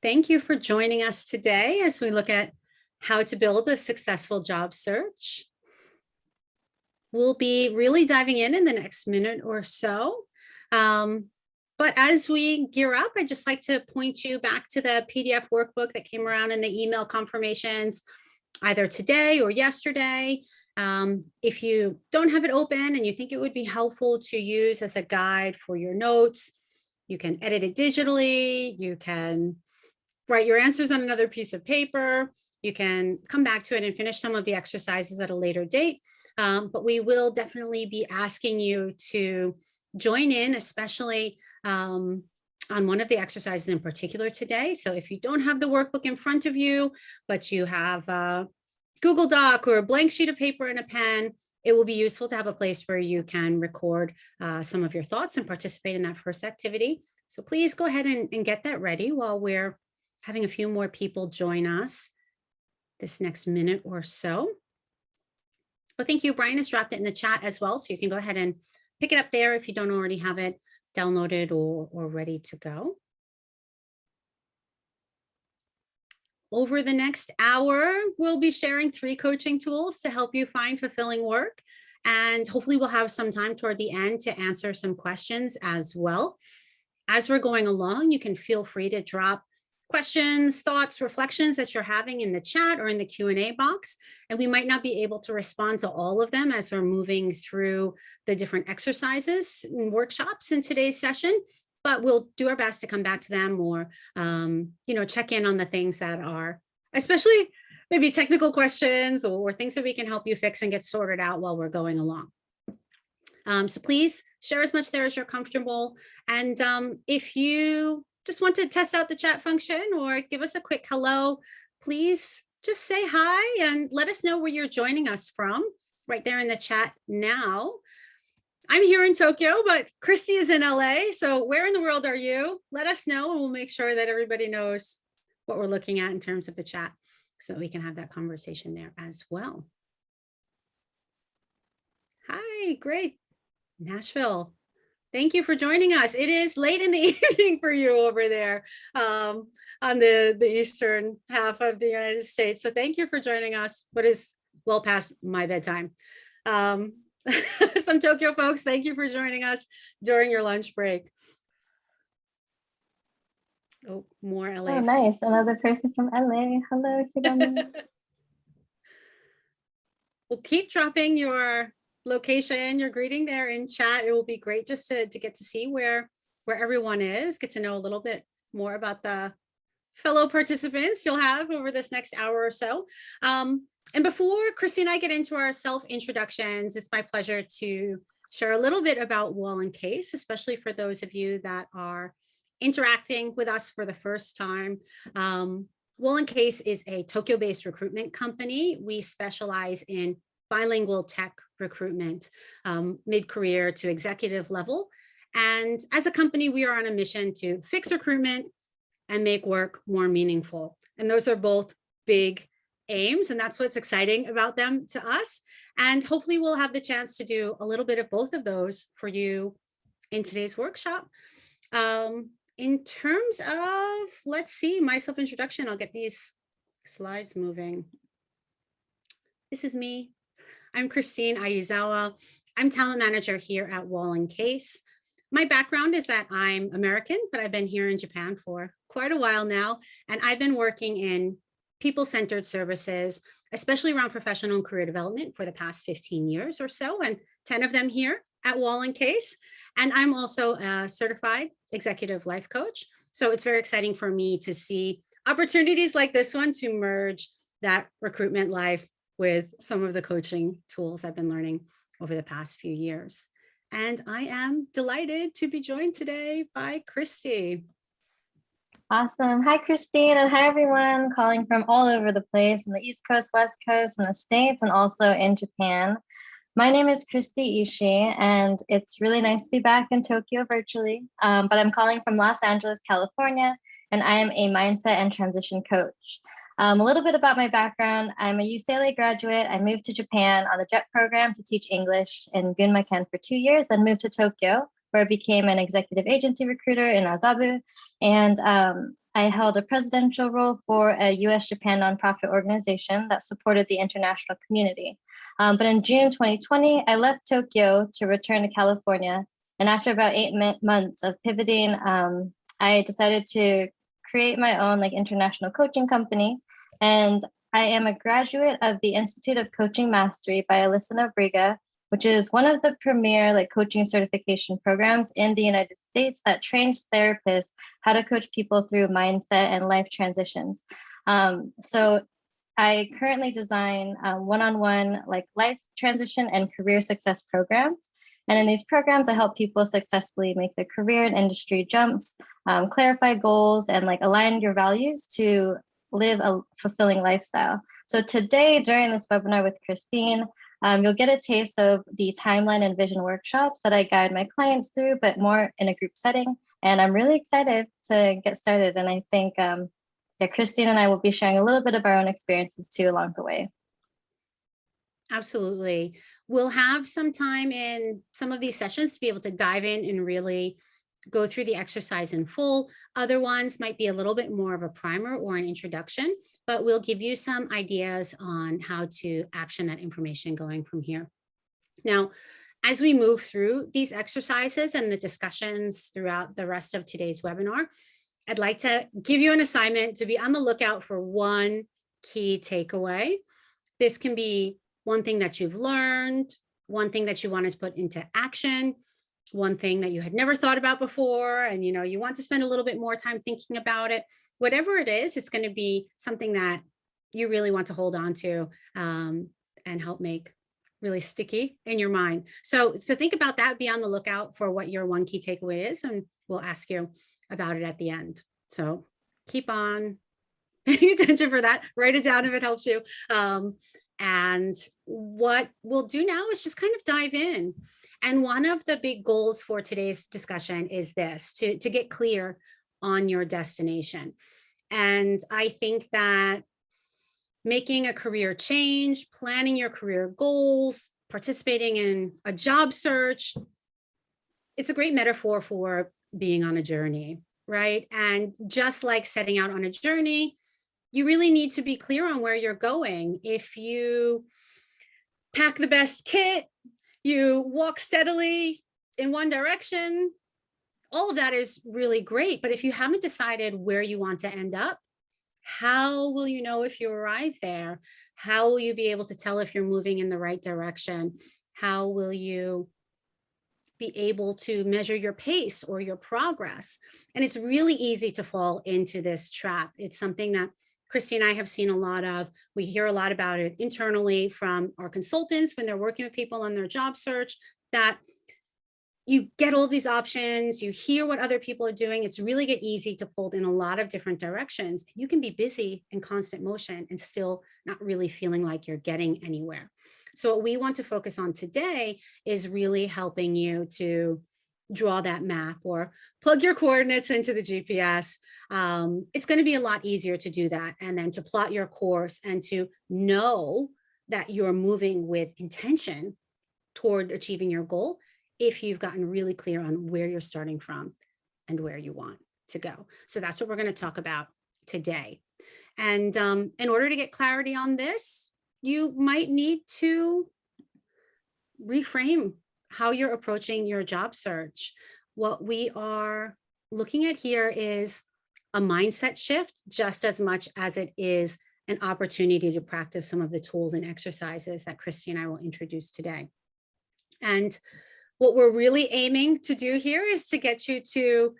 Thank you for joining us today as we look at how to build a successful job search. We'll be really diving in the next minute or so. But as we gear up, I'd just like to point you back to the PDF workbook that came around in the email confirmations, either today or yesterday. If you don't have it open and you think it would be helpful to use as a guide for your notes, you can edit it digitally. You can write your answers on another piece of paper. You can come back to it and finish some of the exercises at a later date. But we will definitely be asking you to join in, especially on one of the exercises in particular today. So if you don't have the workbook in front of you, but you have a Google Doc or a blank sheet of paper and a pen, it will be useful to have a place where you can record some of your thoughts and participate in that first activity. So please go ahead and get that ready while we're having a few more people join us this next minute or so. Well, thank you. Brian has dropped it in the chat as well, so you can go ahead and pick it up there if you don't already have it downloaded or ready to go. Over the next hour, we'll be sharing 3 coaching tools to help you find fulfilling work. And hopefully we'll have some time toward the end to answer some questions as well. As we're going along, you can feel free to drop questions, thoughts, reflections that you're having in the chat or in the Q&A box. And we might not be able to respond to all of them as we're moving through the different exercises and workshops in today's session, but we'll do our best to come back to them or, check in on the things that are, especially maybe technical questions or things that we can help you fix and get sorted out while we're going along. So please share as much there as you're comfortable. And if you just want to test out the chat function or give us a quick hello, please just say hi and let us know where you're joining us from right there in the chat now. I'm here in Tokyo, but Christy is in LA. So where in the world are you? Let us know and we'll make sure that everybody knows what we're looking at in terms of the chat so we can have that conversation there as well. Hi, great. Nashville. Thank you for joining us. It is late in the evening for you over there on the eastern half of the United States. So thank you for joining us, what is well past my bedtime. Some Tokyo folks, thank you for joining us during your lunch break. Oh, more LA. Oh, nice. Another person from LA. Hello, Hirami. Well, keep dropping your location, your greeting there in chat. It will be great just to get to see where everyone is, get to know a little bit more about the fellow participants you'll have over this next hour or so. And before Kristine and I get into our self-introductions, it's my pleasure to share a little bit about Wahl+Case, especially for those of you that are interacting with us for the first time. Wahl+Case is a Tokyo-based recruitment company. We specialize in bilingual tech recruitment, mid-career to executive level. And as a company, we are on a mission to fix recruitment and make work more meaningful. And those are both big aims, and that's what's exciting about them to us. And hopefully we'll have the chance to do a little bit of both of those for you in today's workshop. In terms of, let's see, my self-introduction, I'll get these slides moving. This is me. I'm Kristine Ayuzawa. I'm talent manager here at Wahl+Case. My background is that I'm American, but I've been here in Japan for quite a while now. And I've been working in people-centered services, especially around professional and career development for the past 15 years or so, and 10 of them here at Wahl+Case. And I'm also a certified executive life coach. So it's very exciting for me to see opportunities like this one to merge that recruitment life with some of the coaching tools I've been learning over the past few years. And I am delighted to be joined today by Christy. Awesome. Hi, Kristine, and hi, everyone calling from all over the place in the East Coast, West Coast, in the States, and also in Japan. My name is Christy Ishii, and it's really nice to be back in Tokyo virtually, but I'm calling from Los Angeles, California, and I am a mindset and transition coach. A little bit about my background. I'm a UCLA graduate. I moved to Japan on the JET program to teach English in Gunma-ken for 2 years, then moved to Tokyo, where I became an executive agency recruiter in Azabu. And I held a presidential role for a US-Japan nonprofit organization that supported the international community. But in June 2020, I left Tokyo to return to California. And after about 8 months of pivoting, I decided to create my own international coaching company. And I am a graduate of the Institute of Coaching Mastery by Alyssa Nobrega, which is one of the premier coaching certification programs in the United States that trains therapists how to coach people through mindset and life transitions. So I currently design one-on-one life transition and career success programs. And in these programs, I help people successfully make their career and industry jumps, clarify goals, and align your values to live a fulfilling lifestyle. So today, during this webinar with Kristine, you'll get a taste of the timeline and vision workshops that I guide my clients through, but more in a group setting. And I'm really excited to get started. And I think Kristine and I will be sharing a little bit of our own experiences too along the way. Absolutely. We'll have some time in some of these sessions to be able to dive in and really go through the exercise in full. Other ones might be a little bit more of a primer or an introduction, but we'll give you some ideas on how to action that information going from here. Now, as we move through these exercises and the discussions throughout the rest of today's webinar, I'd like to give you an assignment to be on the lookout for one key takeaway. This can be one thing that you've learned, one thing that you want to put into action, one thing that you had never thought about before, and you want to spend a little bit more time thinking about it. Whatever it is, it's going to be something that you really want to hold on to and help make really sticky in your mind. So think about that, be on the lookout for what your one key takeaway is, and we'll ask you about it at the end. So keep on paying attention for that, write it down if it helps you. And what we'll do now is just kind of dive in. And one of the big goals for today's discussion is this, to get clear on your destination. And I think that making a career change, planning your career goals, participating in a job search, it's a great metaphor for being on a journey, right? And just like setting out on a journey, you really need to be clear on where you're going. If you pack the best kit, you walk steadily in one direction, all of that is really great. But if you haven't decided where you want to end up, how will you know if you arrive there? How will you be able to tell if you're moving in the right direction? How will you be able to measure your pace or your progress? And it's really easy to fall into this trap. It's something that Kristine and I have seen a lot of. We hear a lot about it internally from our consultants when they're working with people on their job search, that you get all these options, you hear what other people are doing. It's really easy to pull in a lot of different directions. You can be busy in constant motion and still not really feeling like you're getting anywhere. So what we want to focus on today is really helping you to draw that map or plug your coordinates into the GPS. It's going to be a lot easier to do that, and then to plot your course and to know that you're moving with intention toward achieving your goal if you've gotten really clear on where you're starting from and where you want to go. So that's what we're going to talk about today. And in order to get clarity on this, you might need to reframe how you're approaching your job search. What we are looking at here is a mindset shift just as much as it is an opportunity to practice some of the tools and exercises that Kristine and I will introduce today. And what we're really aiming to do here is to get you to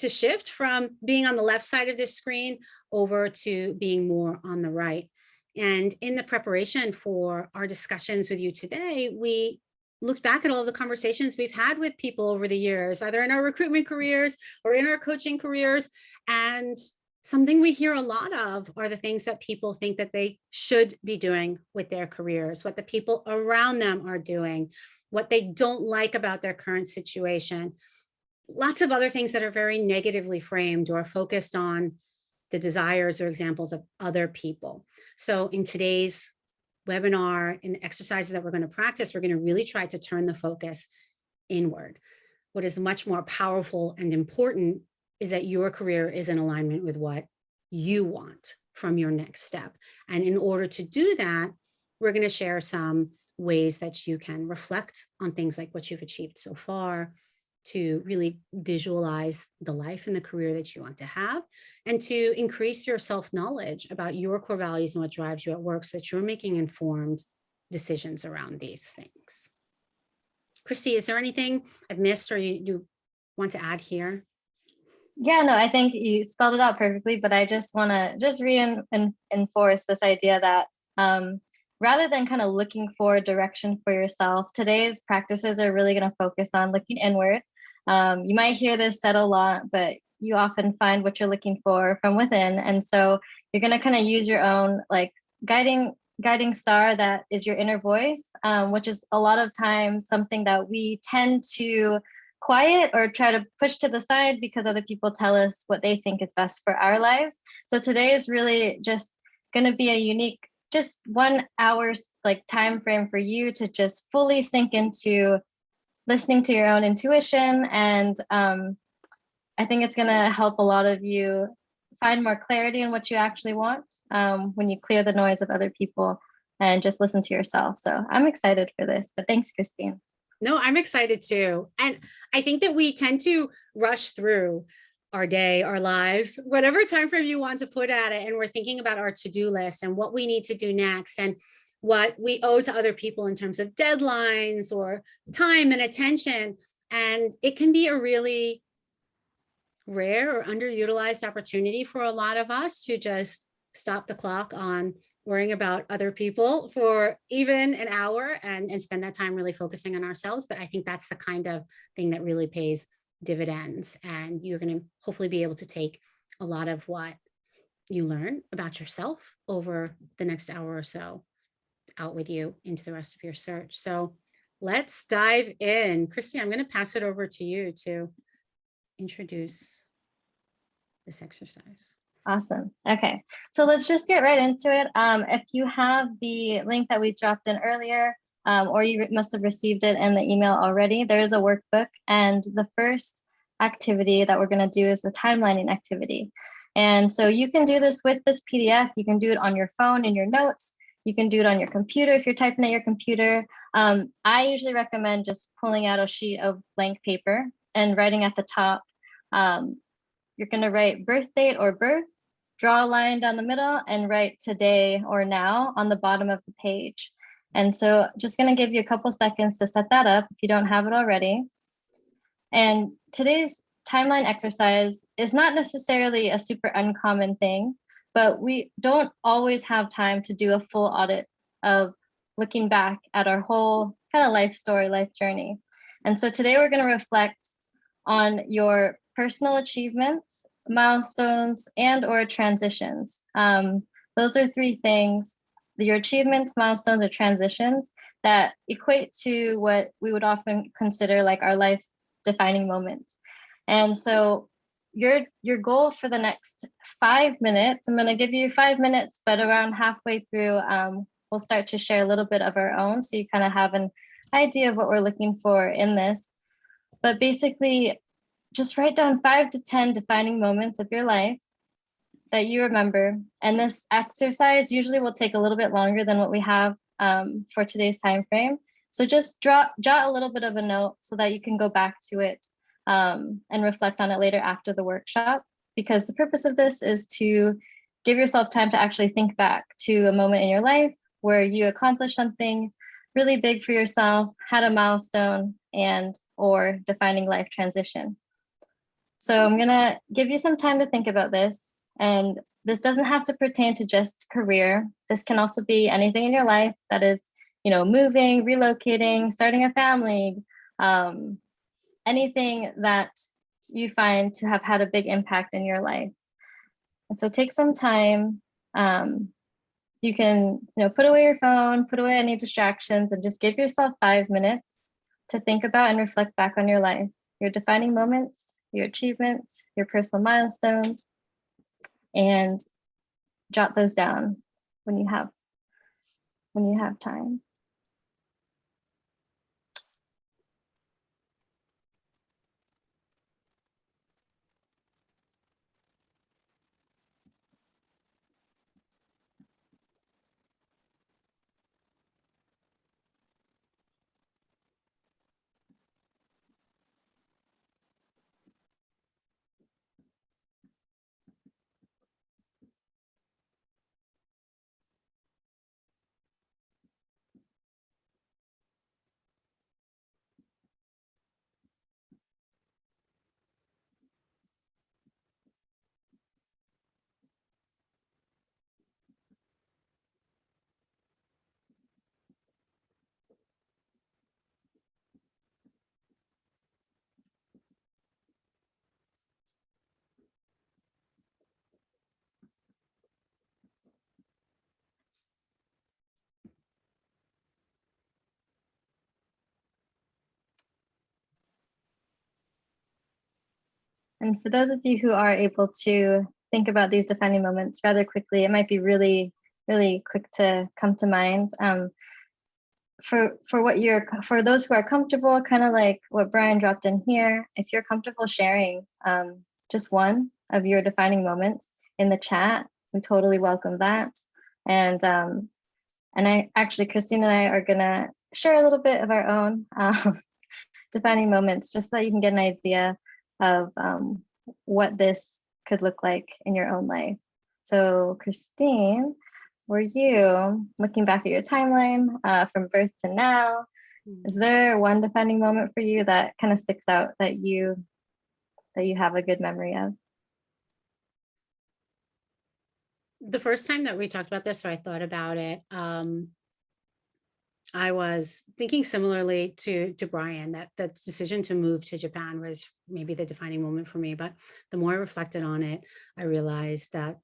shift from being on the left side of this screen over to being more on the right. And in the preparation for our discussions with you today, we looked back at all the conversations we've had with people over the years, either in our recruitment careers or in our coaching careers. And something we hear a lot of are the things that people think that they should be doing with their careers, what the people around them are doing, what they don't like about their current situation. Lots of other things that are very negatively framed or focused on the desires or examples of other people. So in today's webinar, in the exercises that we're going to practice, we're going to really try to turn the focus inward. What is much more powerful and important is that your career is in alignment with what you want from your next step. And in order to do that, we're going to share some ways that you can reflect on things like what you've achieved so far, to really visualize the life and the career that you want to have, and to increase your self-knowledge about your core values and what drives you at work, so that you're making informed decisions around these things. Christy, is there anything I've missed or you want to add here? Yeah, no, I think you spelled it out perfectly, but I just want to just reinforce this idea that rather than kind of looking for direction for yourself, today's practices are really going to focus on looking inward. You might hear this said a lot, but you often find what you're looking for from within. And so you're going to kind of use your own like guiding star that is your inner voice, which is a lot of times something that we tend to quiet or try to push to the side because other people tell us what they think is best for our lives. So today is really just going to be a unique, just 1 hour's like time frame for you to just fully sink into listening to your own intuition. And I think it's going to help a lot of you find more clarity in what you actually want when you clear the noise of other people and just listen to yourself. So I'm excited for this, but thanks, Kristine. No, I'm excited too. And I think that we tend to rush through our day, our lives, whatever time frame you want to put at it. And we're thinking about our to-do list and what we need to do next and what we owe to other people in terms of deadlines or time and attention. And it can be a really rare or underutilized opportunity for a lot of us to just stop the clock on worrying about other people for even an hour and spend that time really focusing on ourselves. But I think that's the kind of thing that really pays dividends. And you're going to hopefully be able to take a lot of what you learn about yourself over the next hour or so out with you into the rest of your search. So let's dive in. Christy, I'm going to pass it over to you to introduce this exercise. Awesome. Okay, so let's just get right into it. If you have the link that we dropped in earlier, or you must have received it in the email already, there is a workbook. And the first activity that we're going to do is the timelining activity. And so you can do this with this PDF. You can do it on your phone in your notes. You can do it on your computer if you're typing at your computer. I usually recommend just pulling out a sheet of blank paper and writing at the top. You're going to write birth date or birth, draw a line down the middle, and write today or now on the bottom of the page. And so just going to give you a couple seconds to set that up if you don't have it already. And today's timeline exercise is not necessarily a super uncommon thing, but we don't always have time to do a full audit of looking back at our whole kind of life story, life journey. And so today we're going to reflect on your personal achievements, milestones, and or transitions. Those are three things: your achievements, milestones, or transitions that equate to what we would often consider like our life's defining moments. And so your goal for the next 5 minutes, I'm going to give you 5 minutes, but around halfway through, we'll start to share a little bit of our own, so you kind of have an idea of what we're looking for in this. But basically, just write down 5 to 10 defining moments of your life that you remember. And this exercise usually will take a little bit longer than what we have for today's time frame. So just jot a little bit of a note so that you can go back to it and reflect on it later after the workshop, because the purpose of this is to give yourself time to actually think back to a moment in your life where you accomplished something really big for yourself, had a milestone, and or defining life transition. So I'm going to give you some time to think about this. And this doesn't have to pertain to just career. This can also be anything in your life that is, moving, relocating, starting a family, anything that you find to have had a big impact in your life. And so take some time. You can, put away your phone, put away any distractions, and just give yourself 5 minutes to think about and reflect back on your life, your defining moments, your achievements, your personal milestones, and jot those down when you have time. And for those of you who are able to think about these defining moments rather quickly, it might be really, really quick to come to mind. For those who are comfortable, kind of like what Brian dropped in here, if you're comfortable sharing just one of your defining moments in the chat, we totally welcome that. And I actually, Kristine and I are gonna share a little bit of our own defining moments, just so you can get an idea of what this could look like in your own life. So Kristine, were you looking back at your timeline from birth to now? Is there one defining moment for you that kind of sticks out that you have a good memory of? The first time that we talked about this, or I thought about it, I was thinking similarly to Brian, that decision to move to Japan was maybe the defining moment for me. But the more I reflected on it, I realized that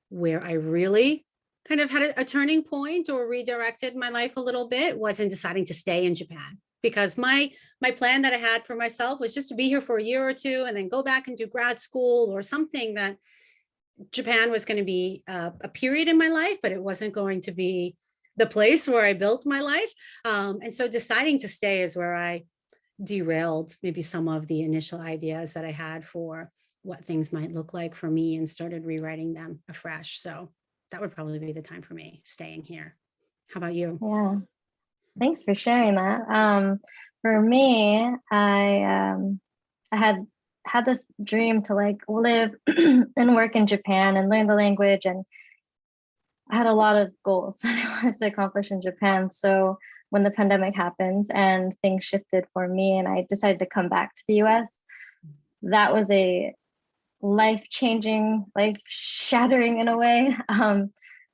where I really kind of had a turning point or redirected my life a little bit was in deciding to stay in Japan. Because my plan that I had for myself was just to be here for a year or two and then go back and do grad school or something. That Japan was going to be a period in my life, but it wasn't going to be the place where I built my life. And so deciding to stay is where I derailed maybe some of the initial ideas that I had for what things might look like for me and started rewriting them afresh. So that would probably be the time for me, staying here. How about you? Yeah, thanks for sharing that. For me, I had this dream to like live and work in Japan and learn the language, and I had a lot of goals that I wanted to accomplish in Japan. So when the pandemic happened and things shifted for me and I decided to come back to the US, that was a life-changing, life-shattering in a way.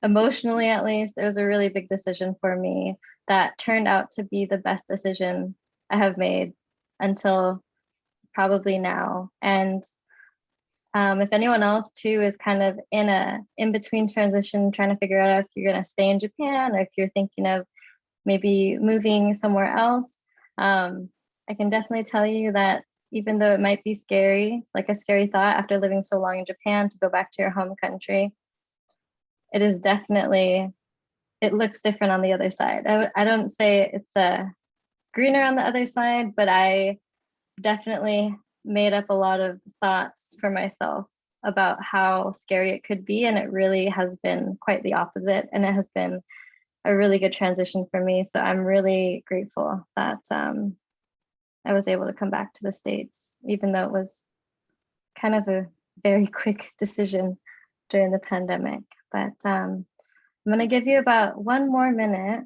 Emotionally, at least, it was a really big decision for me that turned out to be the best decision I have made until probably now. And if anyone else too is kind of in a in-between transition, trying to figure out if you're going to stay in Japan or if you're thinking of maybe moving somewhere else, I can definitely tell you that even though it might be scary, like a scary thought after living so long in Japan to go back to your home country, it is definitely, it looks different on the other side. I don't say it's greener on the other side, but I definitely made up a lot of thoughts for myself about how scary it could be. And it really has been quite the opposite. And it has been a really good transition for me. So I'm really grateful that I was able to come back to the States, even though it was kind of a very quick decision during the pandemic. But I'm going to give you about one more minute.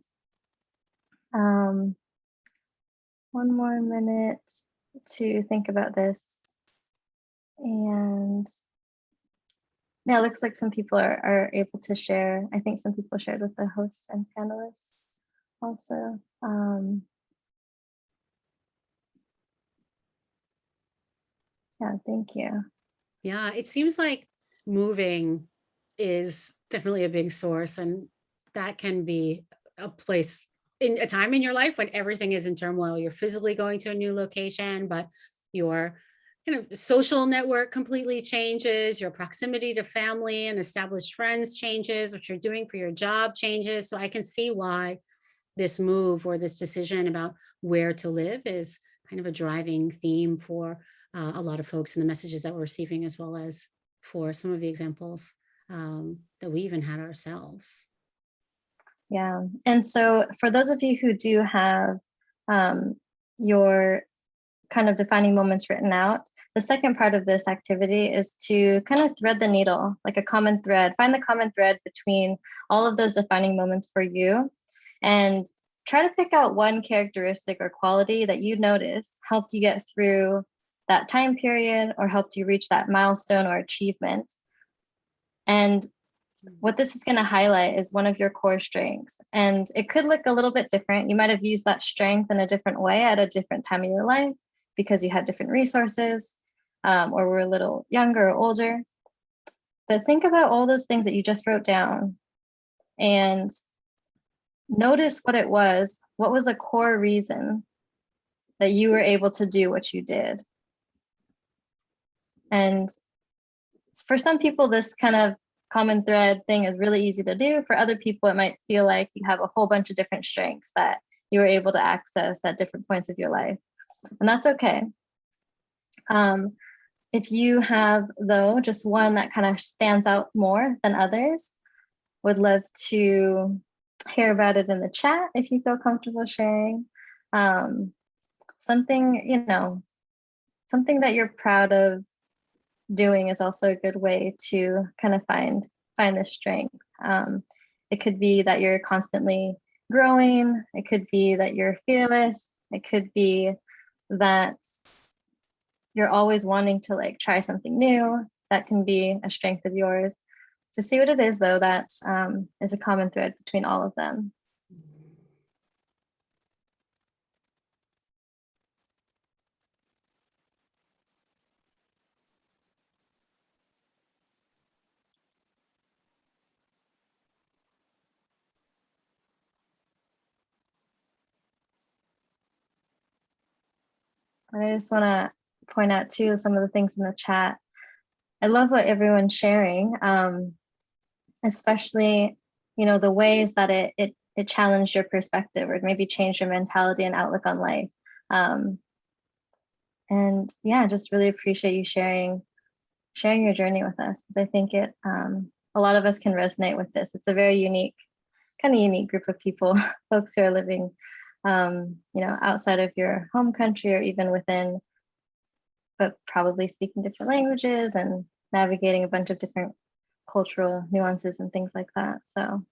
One more minute to think about this. And yeah, it looks like some people are able to share. I think some people shared with the hosts and panelists also. Yeah, thank you. Yeah, it seems like moving is definitely a big source, and that can be a place in a time in your life when everything is in turmoil. You're physically going to a new location, but your kind of social network completely changes, your proximity to family and established friends changes, what you're doing for your job changes. So I can see why this move or this decision about where to live is kind of a driving theme for a lot of folks in the messages that we're receiving, as well as for some of the examples that we even had ourselves. Yeah, and so for those of you who do have your kind of defining moments written out, the second part of this activity is to kind of thread the needle, like a common thread, find the common thread between all of those defining moments for you, and try to pick out one characteristic or quality that you notice helped you get through that time period or helped you reach that milestone or achievement. And what this is going to highlight is one of your core strengths. And it could look a little bit different. You might have used that strength in a different way at a different time of your life because you had different resources or were a little younger or older. But think about all those things that you just wrote down and notice what it was. What was a core reason that you were able to do what you did? And for some people, this kind of common thread thing is really easy to do. For other people, it might feel like you have a whole bunch of different strengths that you were able to access at different points of your life. And that's okay. If you have, though, just one that kind of stands out more than others, would love to hear about it in the chat if you feel comfortable sharing. Something, you know, something that you're proud of doing is also a good way to kind of find this strength. It could be that you're constantly growing. It could be that you're fearless. It could be that you're always wanting to like try something new. That can be a strength of yours. To see what it is, though, that is a common thread between all of them. And I just want to point out too some of the things in the chat. I love what everyone's sharing, especially, you know, the ways that it challenged your perspective or maybe changed your mentality and outlook on life. And yeah, just really appreciate you sharing your journey with us, because I think it a lot of us can resonate with this. It's a very unique, kind of unique group of people, folks who are living, you know, outside of your home country or even within, but probably speaking different languages and navigating a bunch of different cultural nuances and things like that. So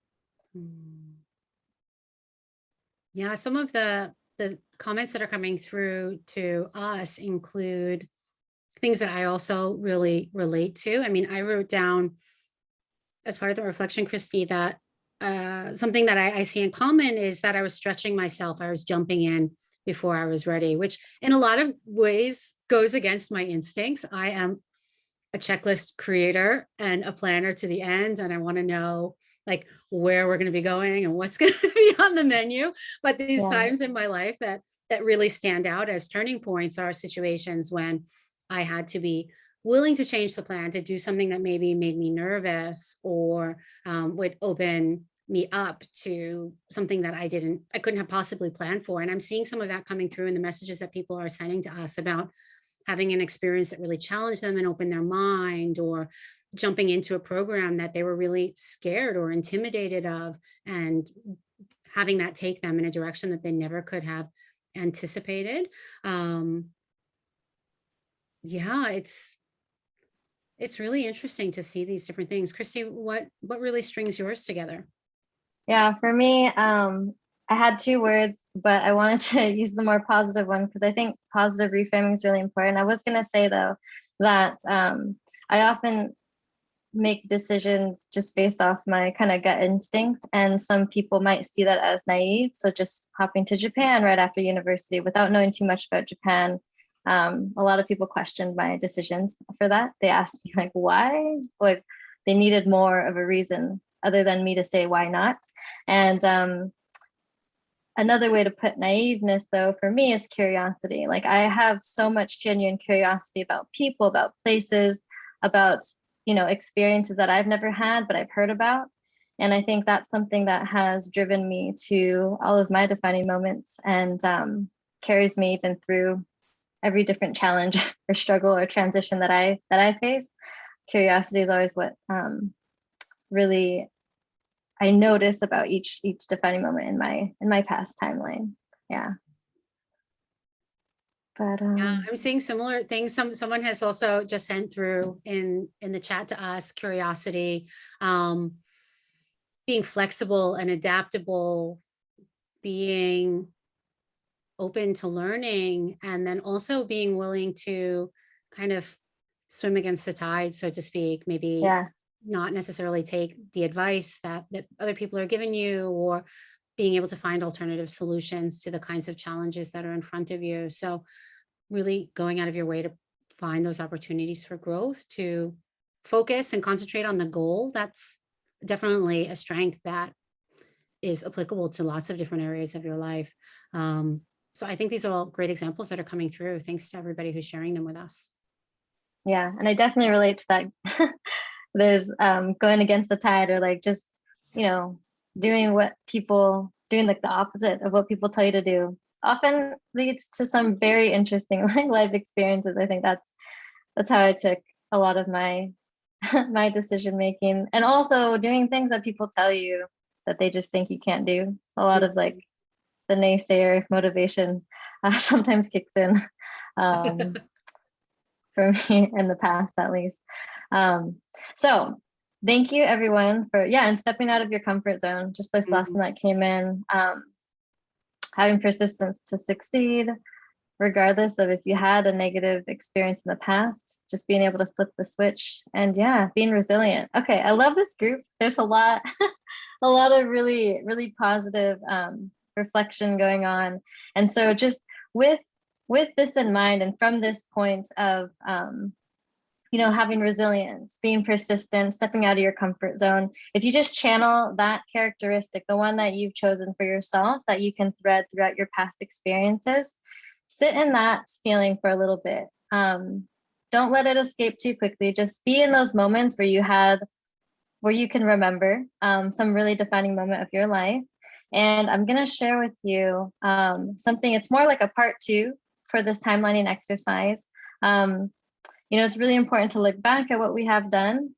yeah, some of the comments that are coming through to us include things that I also really relate to. I mean, I wrote down as part of the reflection, Christy, that something that I see in common is that I was stretching myself. I was jumping in before I was ready, which in a lot of ways goes against my instincts. I am a checklist creator and a planner to the end, and I want to know like where we're going to be going and what's going to be on the menu. But these times in my life that really stand out as turning points are situations when I had to be willing to change the plan, to do something that maybe made me nervous or would open me up to something that I couldn't have possibly planned for. And I'm seeing some of that coming through in the messages that people are sending to us about having an experience that really challenged them and opened their mind, or jumping into a program that they were really scared or intimidated of, and having that take them in a direction that they never could have anticipated. Yeah, it's really interesting to see these different things. Christy, what really strings yours together? Yeah, for me, I had two words, but I wanted to use the more positive one because I think positive reframing is really important. I was going to say, though, that I often make decisions just based off my kind of gut instinct, and some people might see that as naive. So just hopping to Japan right after university without knowing too much about Japan, a lot of people questioned my decisions for that. They asked me like, why? Like they needed more of a reason other than me to say why not. And another way to put naiveness, though, for me is curiosity. Like I have so much genuine curiosity about people, about places, about, you know, experiences that I've never had, but I've heard about. And I think that's something that has driven me to all of my defining moments and carries me even through every different challenge or struggle or transition that I face. Curiosity is always what really I notice about each defining moment in my past timeline. Yeah. But yeah, I'm seeing similar things. Someone has also just sent through in the chat to us curiosity, being flexible and adaptable, being open to learning, and then also being willing to kind of swim against the tide, so to speak, maybe yeah, not necessarily take the advice that other people are giving you, or being able to find alternative solutions to the kinds of challenges that are in front of you. So really going out of your way to find those opportunities for growth, to focus and concentrate on the goal. That's definitely a strength that is applicable to lots of different areas of your life. So I think these are all great examples that are coming through. Thanks to everybody who's sharing them with us. Yeah. And I definitely relate to that. There's going against the tide, or like just, you know, doing like the opposite of what people tell you to do often leads to some very interesting like life experiences. I think that's how I took a lot of my my decision making, and also doing things that people tell you that they just think you can't do. A lot of like the naysayer motivation sometimes kicks in um, for me in the past, at least. So thank you everyone for, and stepping out of your comfort zone, just like last one that came in, having persistence to succeed, regardless of if you had a negative experience in the past, just being able to flip the switch, and being resilient. Okay, I love this group. There's a lot, a lot of really, really positive reflection going on. And so just with this in mind, and from this point of having resilience, being persistent, stepping out of your comfort zone, if you just channel that characteristic, the one that you've chosen for yourself that you can thread throughout your past experiences, sit in that feeling for a little bit. Don't let it escape too quickly. Just be in those moments where you can remember some really defining moment of your life. And I'm going to share with you something. It's more like a part 2 for this timelining exercise. It's really important to look back at what we have done.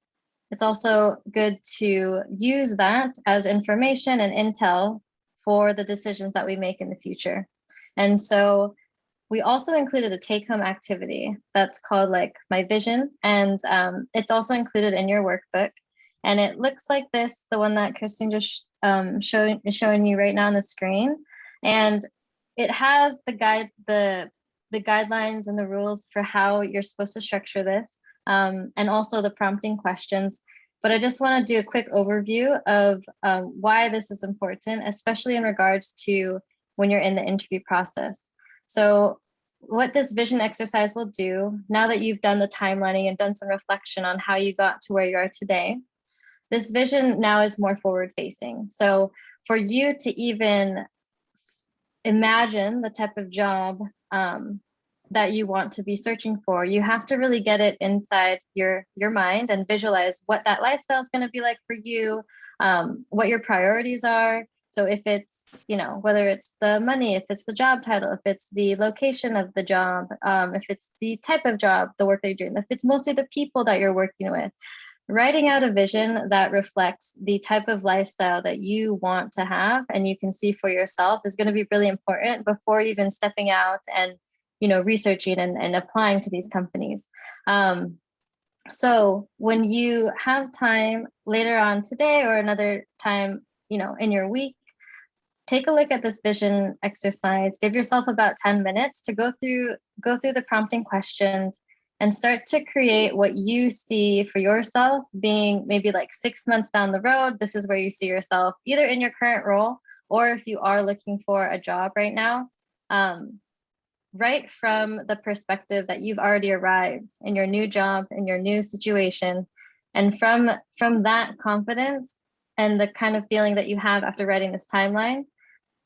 It's also good to use that as information and intel for the decisions that we make in the future. And so we also included a take-home activity that's called like My Vision. And it's also included in your workbook. And it looks like this, the one that Kristine just is showing you right now on the screen. And it has the guidelines and the rules for how you're supposed to structure this, and also the prompting questions. But I just want to do a quick overview of why this is important, especially in regards to when you're in the interview process. So what this vision exercise will do, now that you've done the timelining and done some reflection on how you got to where you are today, this vision now is more forward facing. So for you to even imagine the type of job that you want to be searching for, you have to really get it inside your mind and visualize what that lifestyle is going to be like for you, what your priorities are. So if it's, whether it's the money, if it's the job title, if it's the location of the job, if it's the type of job, the work that you're doing, if it's mostly the people that you're working with, writing out a vision that reflects the type of lifestyle that you want to have and you can see for yourself is going to be really important before even stepping out and researching and applying to these companies. So when you have time later on today or another time in your week, take a look at this vision exercise. Give yourself about 10 minutes to go through the prompting questions and start to create what you see for yourself being maybe like 6 months down the road. This is where you see yourself either in your current role, or if you are looking for a job right now, right from the perspective that you've already arrived in your new job, in your new situation. And from that confidence and the kind of feeling that you have after writing this timeline,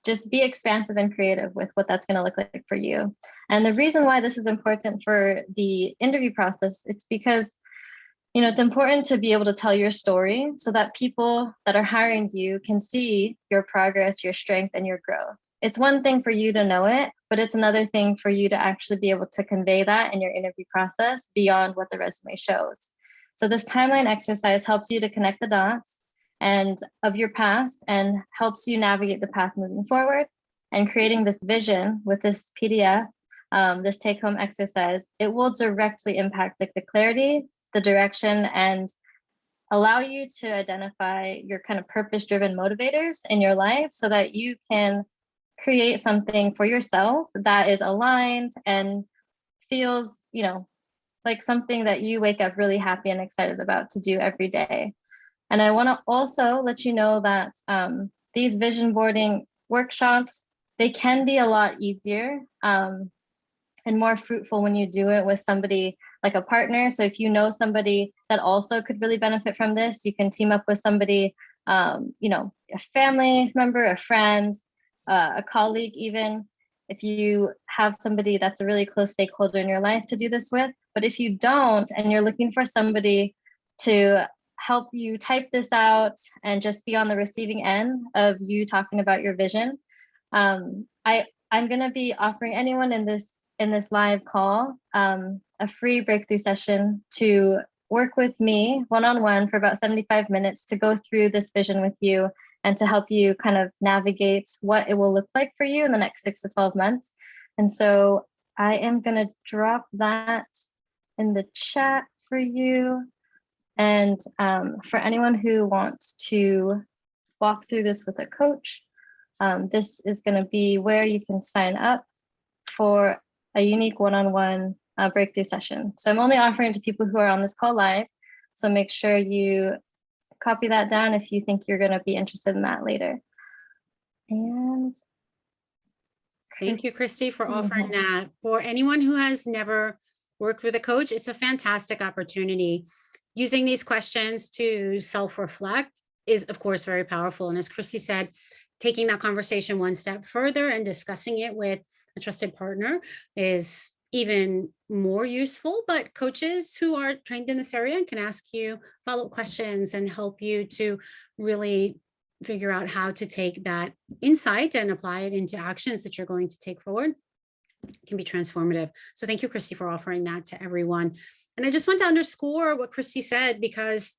just be expansive and creative with what that's going to look like for you. And the reason why this is important for the interview process, it's because, it's important to be able to tell your story so that people that are hiring you can see your progress, your strength, and your growth. It's one thing for you to know it, but it's another thing for you to actually be able to convey that in your interview process beyond what the resume shows. So this timeline exercise helps you to connect the dots and of your past and helps you navigate the path moving forward. And creating this vision with this PDF, this take-home exercise, it will directly impact the clarity, the direction, and allow you to identify your kind of purpose-driven motivators in your life so that you can create something for yourself that is aligned and feels, like something that you wake up really happy and excited about to do every day. And I want to also let you know that these vision boarding workshops, they can be a lot easier and more fruitful when you do it with somebody like a partner. So if you know somebody that also could really benefit from this, you can team up with somebody, a family member, a friend, a colleague even. If you have somebody that's a really close stakeholder in your life to do this with, But if you don't, and you're looking for somebody to help you type this out and just be on the receiving end of you talking about your vision, I'm going to be offering anyone in this live call a free breakthrough session to work with me one-on-one for about 75 minutes to go through this vision with you and to help you kind of navigate what it will look like for you in the next 6 to 12 months. And so I am going to drop that in the chat for you. And for anyone who wants to walk through this with a coach, this is going to be where you can sign up for a unique one-on-one breakthrough session. So I'm only offering it to people who are on this call live. So make sure you copy that down if you think you're going to be interested in that later. And thank you, Christy, for offering that. For anyone who has never worked with a coach, it's a fantastic opportunity. Using these questions to self-reflect is, of course, very powerful. And as Christy said, taking that conversation one step further and discussing it with a trusted partner is even more useful. But coaches who are trained in this area can ask you follow-up questions and help you to really figure out how to take that insight and apply it into actions that you're going to take forward. It can be transformative. So thank you, Christy, for offering that to everyone. And I just want to underscore what Christy said, because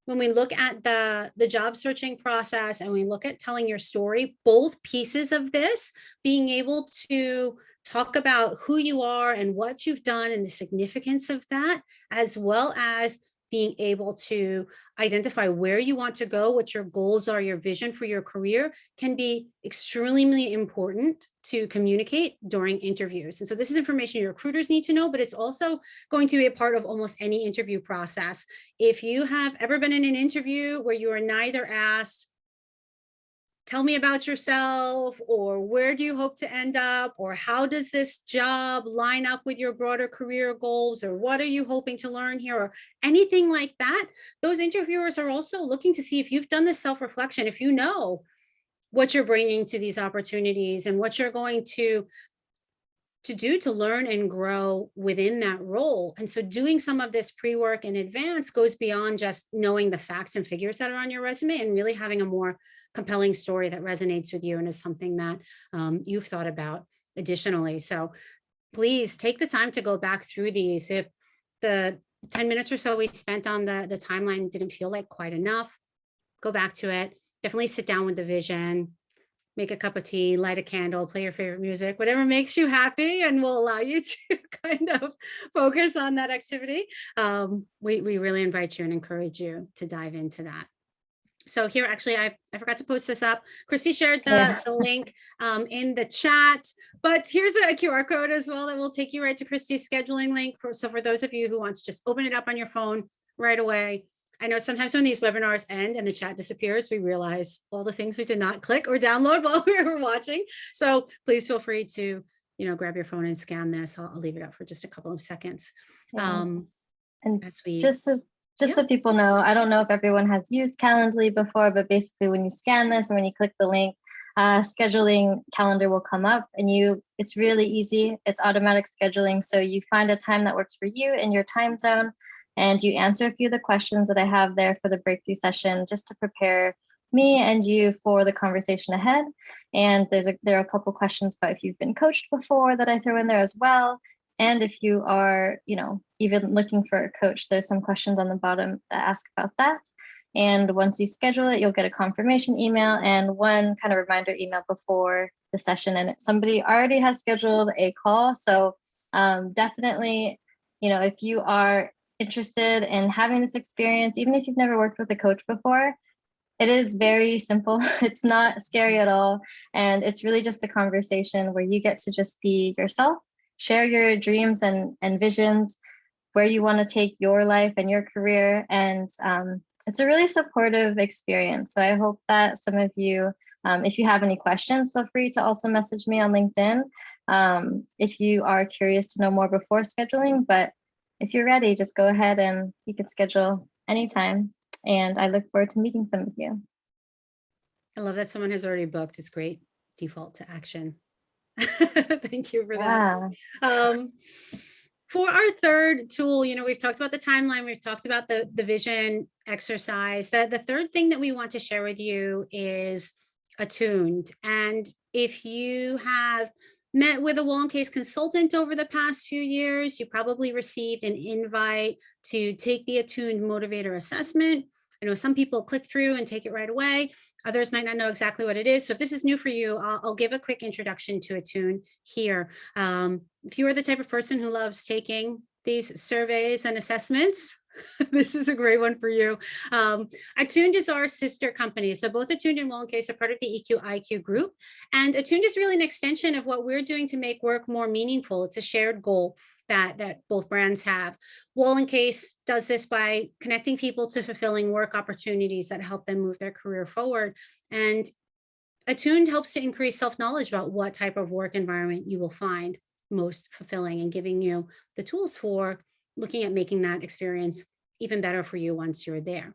when we look at the job searching process and we look at telling your story, both pieces of this, being able to talk about who you are and what you've done and the significance of that, as well as being able to identify where you want to go, what your goals are, your vision for your career, can be extremely important to communicate during interviews. And so this is information your recruiters need to know, but it's also going to be a part of almost any interview process. If you have ever been in an interview where you are neither asked, tell me about yourself, or where do you hope to end up, or how does this job line up with your broader career goals, or what are you hoping to learn here, or anything like that, those interviewers are also looking to see if you've done this self-reflection, if you know what you're bringing to these opportunities and what you're going to do to learn and grow within that role. And so doing some of this pre-work in advance goes beyond just knowing the facts and figures that are on your resume, and really having a more compelling story that resonates with you and is something that you've thought about additionally. So please take the time to go back through these. If the 10 minutes or so we spent on the timeline didn't feel like quite enough, go back to it. Definitely sit down with the vision, make a cup of tea, light a candle, play your favorite music, whatever makes you happy and will allow you to kind of focus on that activity. We really invite you and encourage you to dive into that. So here, actually, I forgot to post this up. Christy shared the link in the chat, but here's a QR code as well that will take you right to Christy's scheduling link. So for those of you who want to just open it up on your phone right away. I know sometimes when these webinars end and the chat disappears, we realize all the things we did not click or download while we were watching. So please feel free to, grab your phone and scan this. I'll leave it up for just a couple of seconds. And as we just so people know, I don't know if everyone has used Calendly before, but basically when you scan this and when you click the link, scheduling calendar will come up, and it's really easy. It's automatic scheduling. So you find a time that works for you in your time zone, and you answer a few of the questions that I have there for the breakthrough session, just to prepare me and you for the conversation ahead. And there are a couple questions about if you've been coached before that I throw in there as well. And if you are, even looking for a coach, there's some questions on the bottom that ask about that. And once you schedule it, you'll get a confirmation email and one kind of reminder email before the session. And somebody already has scheduled a call. So definitely, if you are interested in having this experience, even if you've never worked with a coach before, it is very simple. It's not scary at all. And it's really just a conversation where you get to just be yourself, share your dreams and visions, where you want to take your life and your career. And it's a really supportive experience. So I hope that some of you, if you have any questions, feel free to also message me on LinkedIn if you are curious to know more before scheduling. But if you're ready, just go ahead and you can schedule anytime. And I look forward to meeting some of you. I love that someone has already booked. It's great. Default to action. Thank you for that. For our third tool, we've talked about the timeline, we've talked about the vision exercise. The third thing that we want to share with you is Attuned. And if you have met with a Wahl+Case consultant over the past few years, you probably received an invite to take the Attuned motivator assessment. I know some people click through and take it right away. Others might not know exactly what it is. So if this is new for you, I'll give a quick introduction to Attune here. If you are the type of person who loves taking these surveys and assessments, this is a great one for you. Attuned is our sister company. So both Attuned and Wahl+Case are part of the EQ-IQ group. And Attuned is really an extension of what we're doing to make work more meaningful. It's a shared goal that both brands have. Wahl+Case does this by connecting people to fulfilling work opportunities that help them move their career forward. And Attuned helps to increase self-knowledge about what type of work environment you will find most fulfilling and giving you the tools for looking at making that experience even better for you once you're there.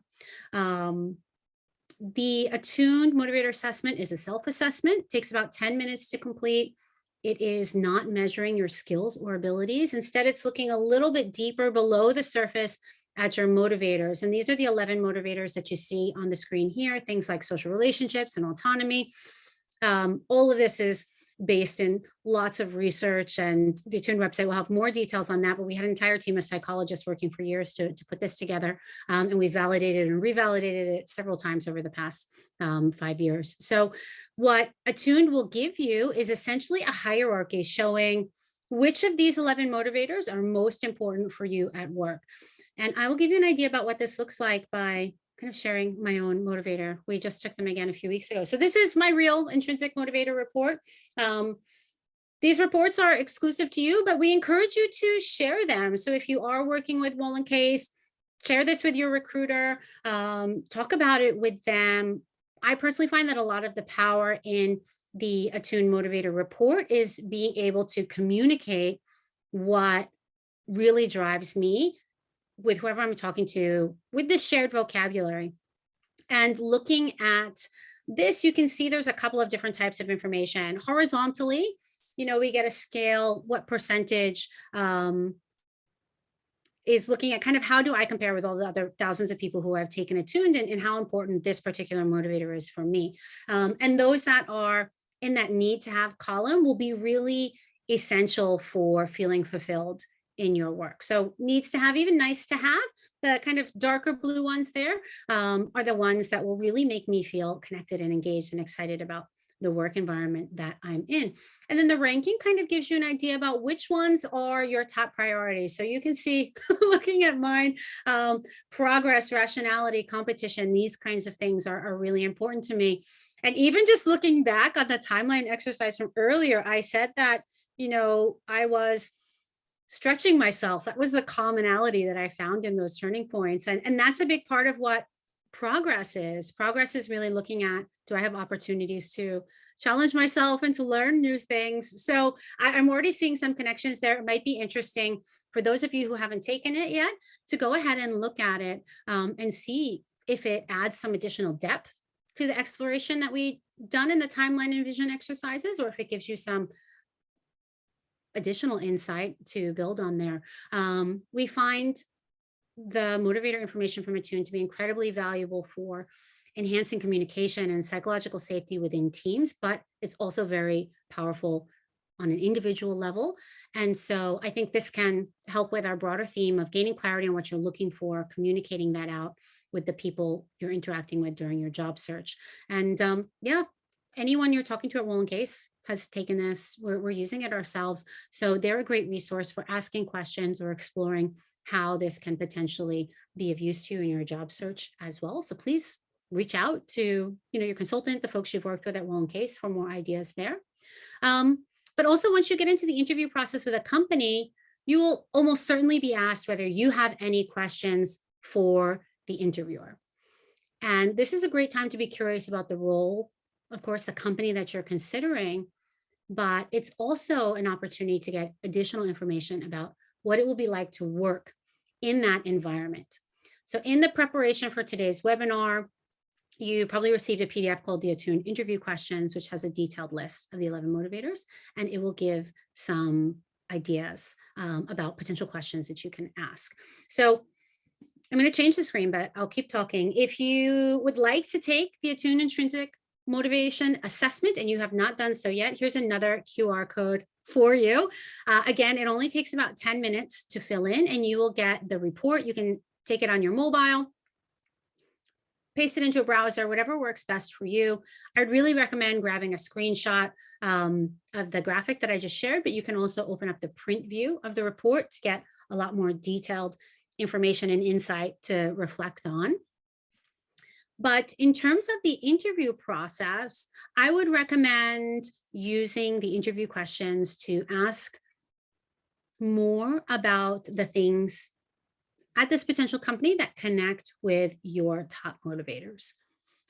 The Attuned motivator assessment is a self-assessment, takes about 10 minutes to complete. It is not measuring your skills or abilities. Instead, it's looking a little bit deeper below the surface at your motivators. And these are the 11 motivators that you see on the screen here, things like social relationships and autonomy. All of this is based in lots of research, and the Attuned website will have more details on that, but we had an entire team of psychologists working for years to put this together, and we validated and revalidated it several times over the past 5 years. So what Attuned will give you is essentially a hierarchy showing which of these 11 motivators are most important for you at work. And I will give you an idea about what this looks like by kind of sharing my own motivator. We just took them again a few weeks ago. So this is my real intrinsic motivator report. These reports are exclusive to you, but we encourage you to share them. So if you are working with Wahl+Case, share this with your recruiter, talk about it with them. I personally find that a lot of the power in the Attuned motivator report is being able to communicate what really drives me with whoever I'm talking to with this shared vocabulary. And looking at this, you can see there's a couple of different types of information. Horizontally, we get a scale, what percentage is looking at kind of how do I compare with all the other thousands of people who have taken Attuned, and how important this particular motivator is for me. And those that are in that need to have column will be really essential for feeling fulfilled in your work. So needs to have, even nice to have, the kind of darker blue ones there are the ones that will really make me feel connected and engaged and excited about the work environment that I'm in. And then the ranking kind of gives you an idea about which ones are your top priorities. So you can see, looking at mine, progress, rationality, competition, these kinds of things are really important to me. And even just looking back on the timeline exercise from earlier, I said that, I was stretching myself. That was the commonality that I found in those turning points. And that's a big part of what progress is. Progress is really looking at, do I have opportunities to challenge myself and to learn new things? So I'm already seeing some connections there. It might be interesting for those of you who haven't taken it yet to go ahead and look at it and see if it adds some additional depth to the exploration that we done in the timeline and vision exercises, or if it gives you some additional insight to build on there. We find the motivator information from Attuned to be incredibly valuable for enhancing communication and psychological safety within teams, but it's also very powerful on an individual level. And so I think this can help with our broader theme of gaining clarity on what you're looking for, communicating that out with the people you're interacting with during your job search. And yeah, anyone you're talking to at Wahl+Case has taken this. We're using it ourselves. So they're a great resource for asking questions or exploring how this can potentially be of use to you in your job search as well. So please reach out to your consultant, the folks you've worked with at Wahl+Case, for more ideas there. But also, once you get into the interview process with a company, you will almost certainly be asked whether you have any questions for the interviewer. And this is a great time to be curious about the role, of course, the company that you're considering, but it's also an opportunity to get additional information about what it will be like to work in that environment. So in the preparation for today's webinar, you probably received a PDF called the Attuned Interview Questions, which has a detailed list of the 11 motivators, and it will give some ideas about potential questions that you can ask. So I'm going to change the screen, but I'll keep talking. If you would like to take the Attuned Intrinsic Motivation Assessment and you have not done so yet, here's another QR code for you. Again, it only takes about 10 minutes to fill in and you will get the report. You can take it on your mobile, paste it into a browser, whatever works best for you. I'd really recommend grabbing a screenshot of the graphic that I just shared, but you can also open up the print view of the report to get a lot more detailed information and insight to reflect on. But in terms of the interview process, I would recommend using the interview questions to ask more about the things at this potential company that connect with your top motivators.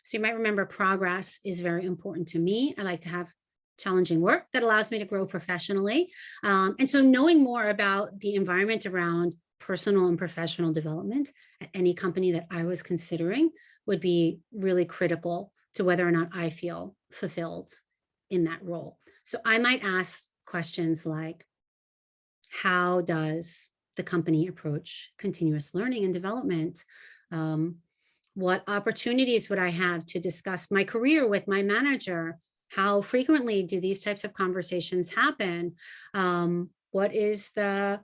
So you might remember progress is very important to me. I like to have challenging work that allows me to grow professionally. And so knowing more about the environment around personal and professional development at any company that I was considering would be really critical to whether or not I feel fulfilled in that role. So I might ask questions like, how does the company approach continuous learning and development? What opportunities would I have to discuss my career with my manager? How frequently do these types of conversations happen? What is the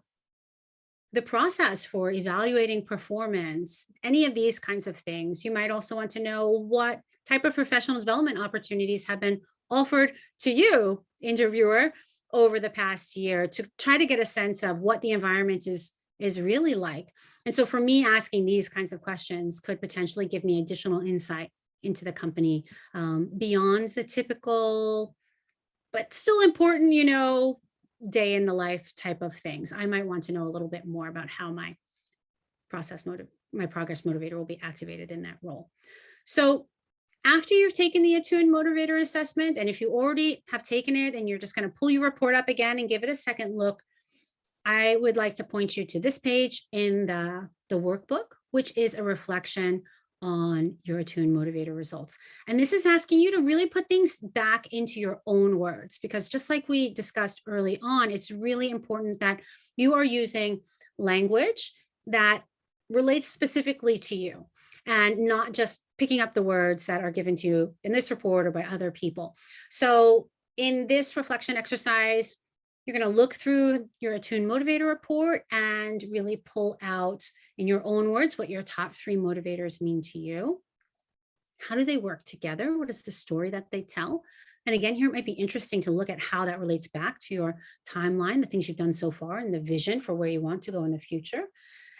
process for evaluating performance? Any of these kinds of things. You might also want to know what type of professional development opportunities have been offered to you, interviewer, over the past year, to try to get a sense of what the environment is really like. And so for me, asking these kinds of questions could potentially give me additional insight into the company beyond the typical, but still important, day in the life type of things. I might want to know a little bit more about how my progress motivator will be activated in that role. So after you've taken the Attuned Motivator Assessment, and if you already have taken it and you're just going to pull your report up again and give it a second look, I would like to point you to this page in the workbook, which is a reflection on your Attuned Motivator results. And this is asking you to really put things back into your own words, because just like we discussed early on, it's really important that you are using language that relates specifically to you and not just picking up the words that are given to you in this report or by other people. So in this reflection exercise, you're going to look through your Attuned Motivator report and really pull out in your own words what your top 3 motivators mean to you. How do they work together? What is the story that they tell? And again, here it might be interesting to look at how that relates back to your timeline, the things you've done so far, and the vision for where you want to go in the future.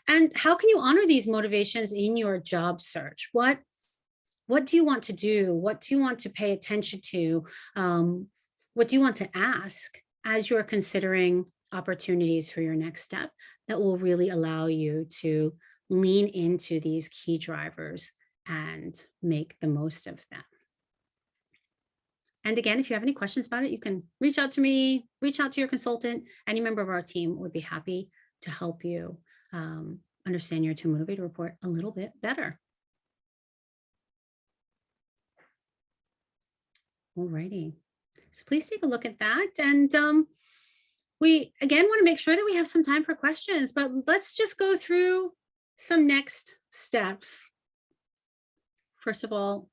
And how can you honor these motivations in your job search? What do you want to do? What do you want to pay attention to? What do you want to ask as you're considering opportunities for your next step that will really allow you to lean into these key drivers and make the most of them? And again, if you have any questions about it, you can reach out to me, reach out to your consultant. Any member of our team would be happy to help you understand your Attuned Motivator report a little bit better. All righty. So please take a look at that. And we, again, want to make sure that we have some time for questions, but let's just go through some next steps. First of all,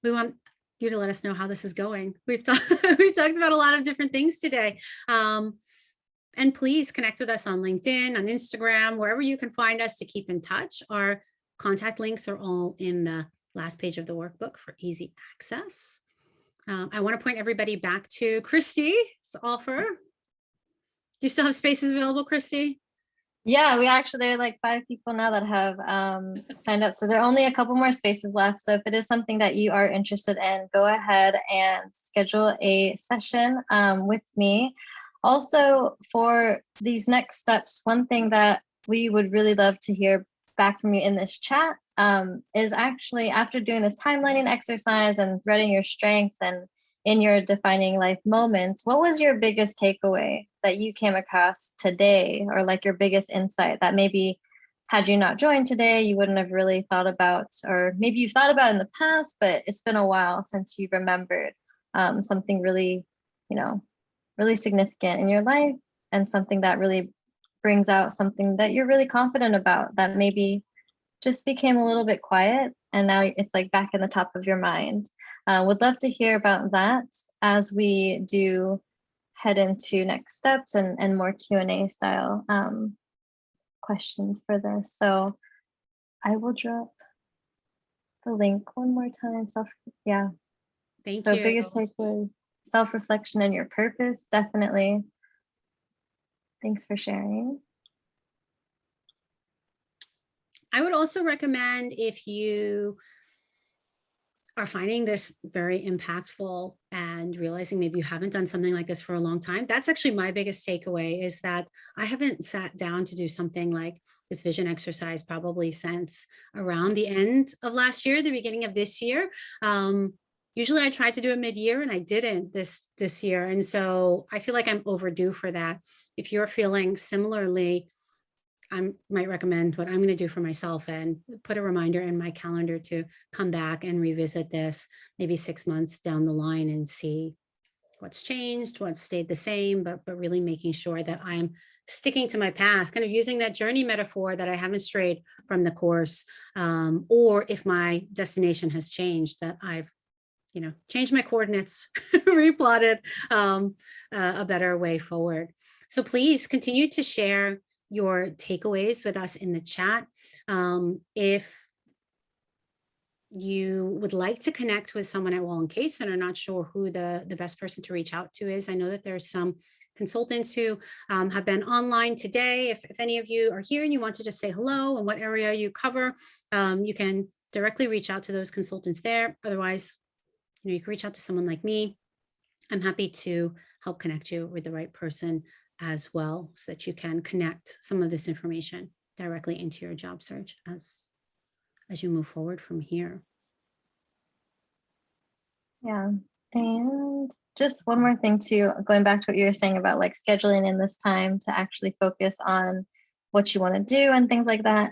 we want you to let us know how this is going. We've talked about a lot of different things today. And please connect with us on LinkedIn, on Instagram, wherever you can find us to keep in touch. Our contact links are all in the last page of the workbook for easy access. I want to point everybody back to Kristine's offer. Do you still have spaces available, Kristine? Yeah, we actually, there are like 5 people now that have signed up. So there are only a couple more spaces left. So if it is something that you are interested in, go ahead and schedule a session with me. Also, for these next steps, one thing that we would really love to hear back from you in this chat is actually, after doing this timelining exercise and threading your strengths and in your defining life moments, what was your biggest takeaway that you came across today, or like your biggest insight that maybe had you not joined today, you wouldn't have really thought about, or maybe you thought about in the past, but it's been a while since you remembered something really, really significant in your life? and something that really brings out something that you're really confident about that maybe just became a little bit quiet and now it's like back in the top of your mind. Would love to hear about that as we do head into next steps and more Q&A style questions for this. So I will drop the link one more time. Thank So you. biggest takeaway, self-reflection and your purpose, definitely. Thanks for sharing. I would also recommend, if you are finding this very impactful and realizing maybe you haven't done something like this for a long time, that's actually my biggest takeaway, is that I haven't sat down to do something like this vision exercise probably since around the end of last year, the beginning of this year. Usually I tried to do it mid-year and I didn't this year. And so I feel like I'm overdue for that. If you're feeling similarly, I might recommend what I'm going to do for myself and put a reminder in my calendar to come back and revisit this maybe 6 months down the line and see what's changed, what's stayed the same, but really making sure that I'm sticking to my path, kind of using that journey metaphor, that I haven't strayed from the course, or if my destination has changed, that I've changed my coordinates, replotted a better way forward. So please continue to share your takeaways with us in the chat. If you would like to connect with someone at Wahl+Case and are not sure who the best person to reach out to is, I know that there's some consultants who have been online today. If any of you are here and you want to just say hello and what area you cover, you can directly reach out to those consultants there. Otherwise, you can reach out to someone like me. I'm happy to help connect you with the right person as well, so that you can connect some of this information directly into your job search as you move forward from here. Yeah, and just one more thing too, going back to what you were saying about like scheduling in this time to actually focus on what you want to do and things like that.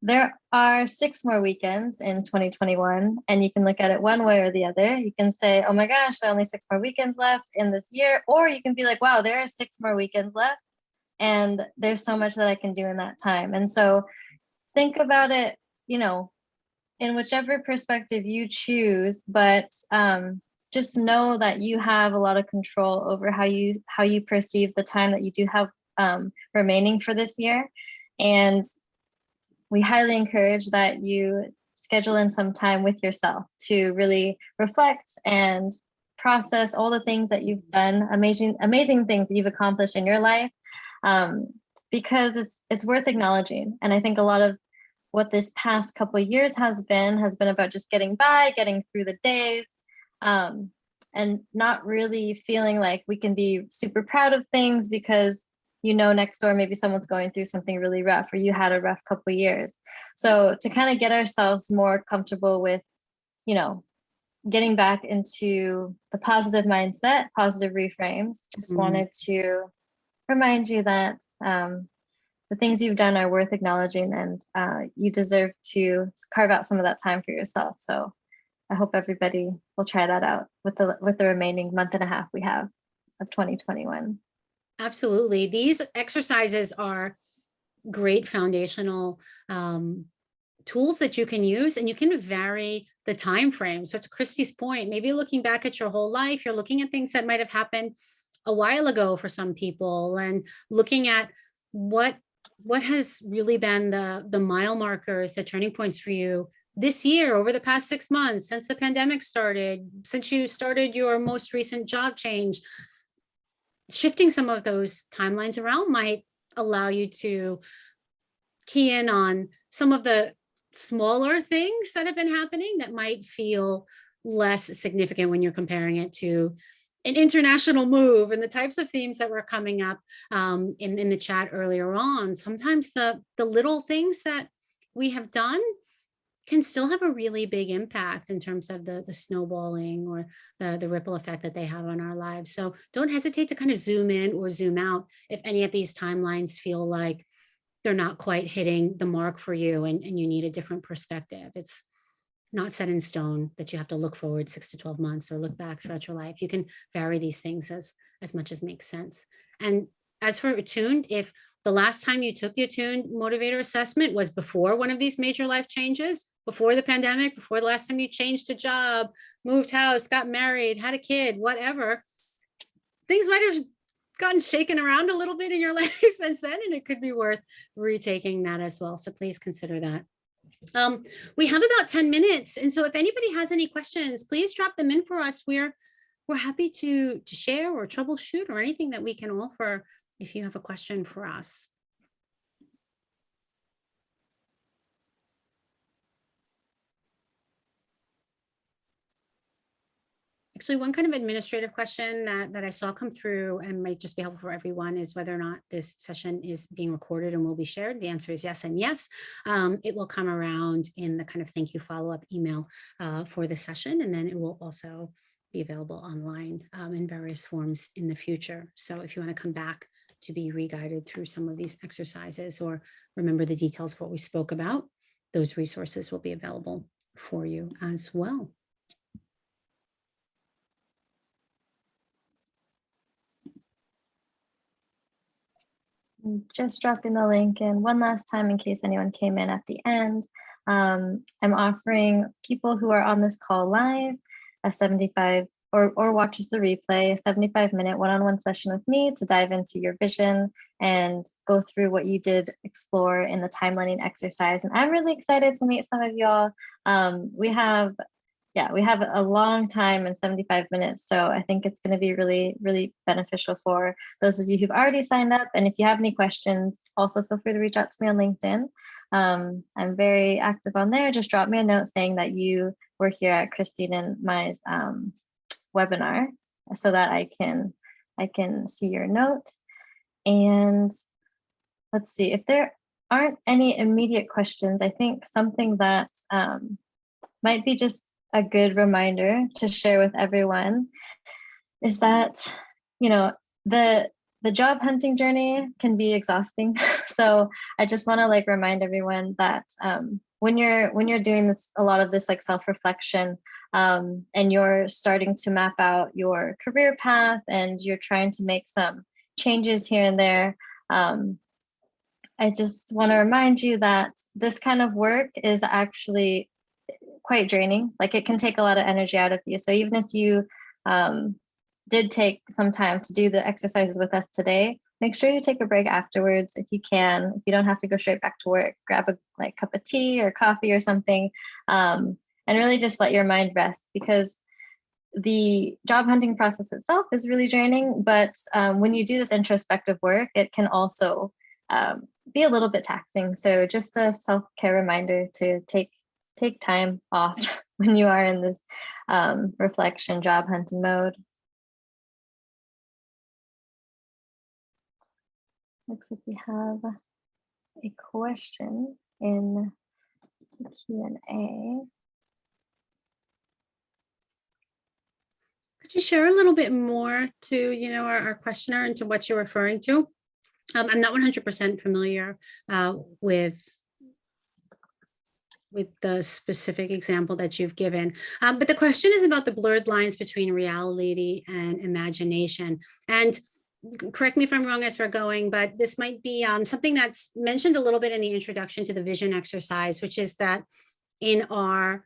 There are 6 more weekends in 2021, and you can look at it one way or the other. You can say, oh my gosh, there are only 6 more weekends left in this year. Or you can be like, wow, there are 6 more weekends left, and there's so much that I can do in that time. And so think about it, in whichever perspective you choose, but just know that you have a lot of control over how you perceive the time that you do have remaining for this year. And we highly encourage that you schedule in some time with yourself to really reflect and process all the things that you've done, amazing things that you've accomplished in your life, because it's worth acknowledging. And I think a lot of what this past couple of years has been about just getting by, getting through the days, and not really feeling like we can be super proud of things because next door, maybe someone's going through something really rough, or you had a rough couple of years. So to kind of get ourselves more comfortable with, getting back into the positive mindset, positive reframes, just wanted to remind you that the things you've done are worth acknowledging, and you deserve to carve out some of that time for yourself. So I hope everybody will try that out with the remaining month and a half we have of 2021. Absolutely. These exercises are great foundational tools that you can use, and you can vary the time frame. So to Christy's point, maybe looking back at your whole life, you're looking at things that might have happened a while ago for some people, and looking at what has really been the mile markers, the turning points for you this year, over the past 6 months, since the pandemic started, since you started your most recent job change. Shifting some of those timelines around might allow you to key in on some of the smaller things that have been happening that might feel less significant when you're comparing it to an international move and the types of themes that were coming up in the chat earlier on. Sometimes the little things that we have done can still have a really big impact in terms of the snowballing or the ripple effect that they have on our lives. So don't hesitate to kind of zoom in or zoom out if any of these timelines feel like they're not quite hitting the mark for you, and you need a different perspective. It's not set in stone that you have to look forward 6 to 12 months or look back throughout your life. You can vary these things as much as makes sense. And as for Attuned, if the last time you took the Attuned motivator assessment was before one of these major life changes, before the pandemic, before the last time you changed a job, moved house, got married, had a kid, whatever, things might have gotten shaken around a little bit in your life since then, and it could be worth retaking that as well. So please consider that. We have about 10 minutes. And so if anybody has any questions, please drop them in for us. We're happy to share or troubleshoot or anything that we can offer if you have a question for us. Actually, one kind of administrative question that I saw come through and might just be helpful for everyone is whether or not this session is being recorded and will be shared. The answer is yes and yes. It will come around in the kind of thank you follow-up email for the session, and then it will also be available online in various forms in the future. So if you want to come back to be re-guided through some of these exercises or remember the details of what we spoke about, those resources will be available for you as well. Just dropping the link in one last time in case anyone came in at the end. I'm offering people who are on this call live a 75 or watches the replay, a 75-minute one-on-one session with me to dive into your vision and go through what you did explore in the timelining exercise. And I'm really excited to meet some of y'all. We have a long time in 75 minutes. So I think it's going to be really, really beneficial for those of you who've already signed up. And if you have any questions, also feel free to reach out to me on LinkedIn. I'm very active on there. Just drop me a note saying that you were here at Kristine and Mai's webinar so that I can see your note. And let's see, if there aren't any immediate questions, I think something that might be just a good reminder to share with everyone is that, you know, the job hunting journey can be exhausting. So I just want to like remind everyone that when you're doing this, a lot of this like self-reflection, and you're starting to map out your career path and you're trying to make some changes here and there, I just want to remind you that this kind of work is actually quite draining. Like it can take a lot of energy out of you. So even if you did take some time to do the exercises with us today, make sure you take a break afterwards if you can. If you don't have to go straight back to work, grab a cup of tea or coffee or something, and really just let your mind rest, because the job hunting process itself is really draining. But when you do this introspective work, it can also be a little bit taxing. So just a self-care reminder to take time off when you are in this reflection job hunting mode. Looks like we have a question in the Q&A. Could you share a little bit more to, our questioner and to what you're referring to? I'm not 100% familiar with the specific example that you've given. But the question is about the blurred lines between reality and imagination. And correct me if I'm wrong as we're going, but this might be something that's mentioned a little bit in the introduction to the vision exercise, which is that in our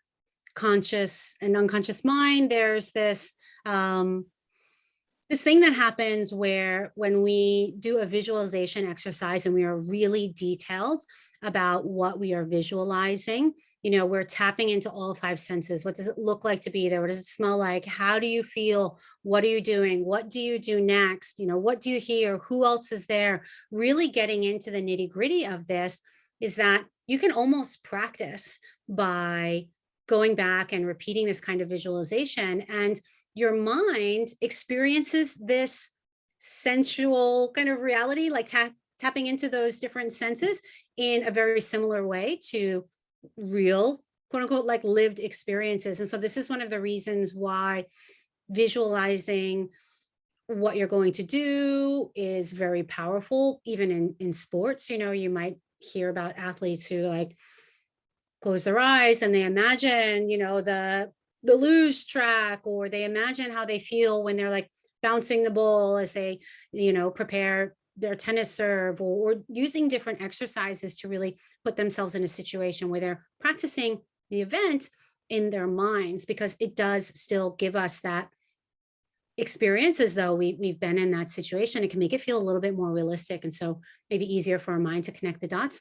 conscious and unconscious mind, there's this thing that happens where when we do a visualization exercise and we are really detailed about what we are visualizing, we're tapping into all 5 senses. What does it look like to be there? What does it smell like? How do you feel? What are you doing? What do you do next? What do you hear? Who else is there? Really getting into the nitty-gritty of this is that you can almost practice by going back and repeating this kind of visualization, and your mind experiences this sensual kind of reality, like tapping into those different senses in a very similar way to real, quote unquote, like lived experiences. And so this is one of the reasons why visualizing what you're going to do is very powerful, even in sports. You might hear about athletes who like close their eyes and they imagine, the luge track, or they imagine how they feel when they're like bouncing the ball as they, prepare their tennis serve, or using different exercises to really put themselves in a situation where they're practicing the event in their minds, because it does still give us that experience as though we've been in that situation. It can make it feel a little bit more realistic, and so maybe easier for our mind to connect the dots.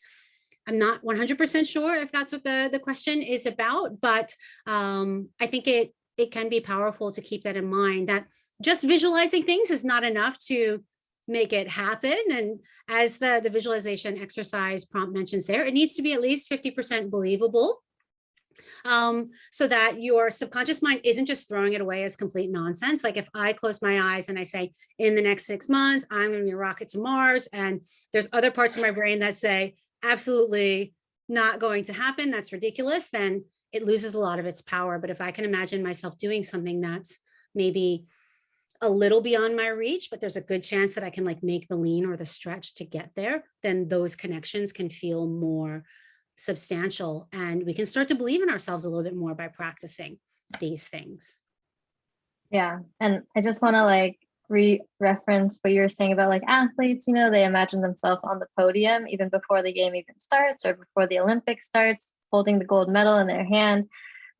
I'm not 100% sure if that's what the question is about, but I think it can be powerful to keep that in mind, that just visualizing things is not enough to make it happen. And as the visualization exercise prompt mentions there, it needs to be at least 50% believable, so that your subconscious mind isn't just throwing it away as complete nonsense. Like if I close my eyes and I say, in the next 6 months, I'm going to be a rocket to Mars, and there's other parts of my brain that say, absolutely not going to happen, that's ridiculous, then it loses a lot of its power. But if I can imagine myself doing something that's maybe a little beyond my reach, but there's a good chance that I can like make the lean or the stretch to get there, then those connections can feel more substantial, and we can start to believe in ourselves a little bit more by practicing these things. Yeah. And I just want to like reference what you were saying about like athletes, you know, they imagine themselves on the podium even before the game even starts or before the Olympics starts, holding the gold medal in their hand.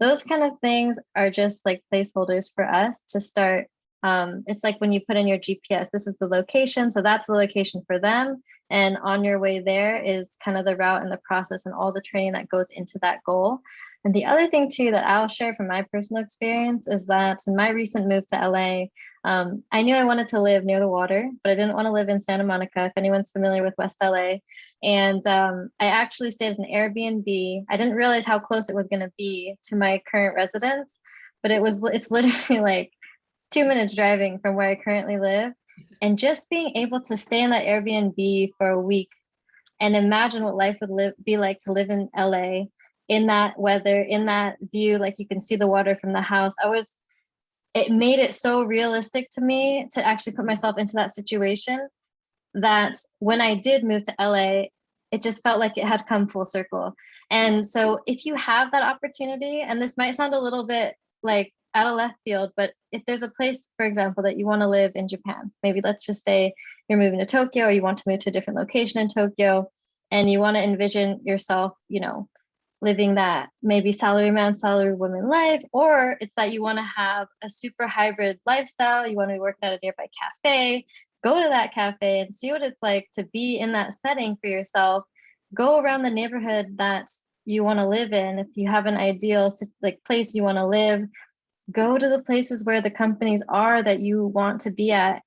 Those kind of things are just like placeholders for us to start. It's like when you put in your GPS, this is the location, so that's the location for them. And on your way there is kind of the route and the process and all the training that goes into that goal. And the other thing too that I'll share from my personal experience is that in my recent move to LA, I knew I wanted to live near the water, but I didn't want to live in Santa Monica, if anyone's familiar with West LA. And I actually stayed at an Airbnb. I didn't realize how close it was going to be to my current residence, but it's literally like 2 minutes driving from where I currently live. And just being able to stay in that Airbnb for a week and imagine what life would be like to live in LA in that weather, in that view, like you can see the water from the house. It made it so realistic to me to actually put myself into that situation, that when I did move to LA, it just felt like it had come full circle. And so if you have that opportunity, and this might sound a little bit like out of left field, but if there's a place, for example, that you want to live in Japan, maybe let's just say you're moving to Tokyo, or you want to move to a different location in Tokyo, and you want to envision yourself, you know, living that maybe salaryman, salarywoman life, or it's that you want to have a super hybrid lifestyle, you want to be working at a nearby cafe, go to that cafe and see what it's like to be in that setting for yourself. Go around the neighborhood that you want to live in. If you have an ideal like place you want to live, go to the places where the companies are that you want to be at,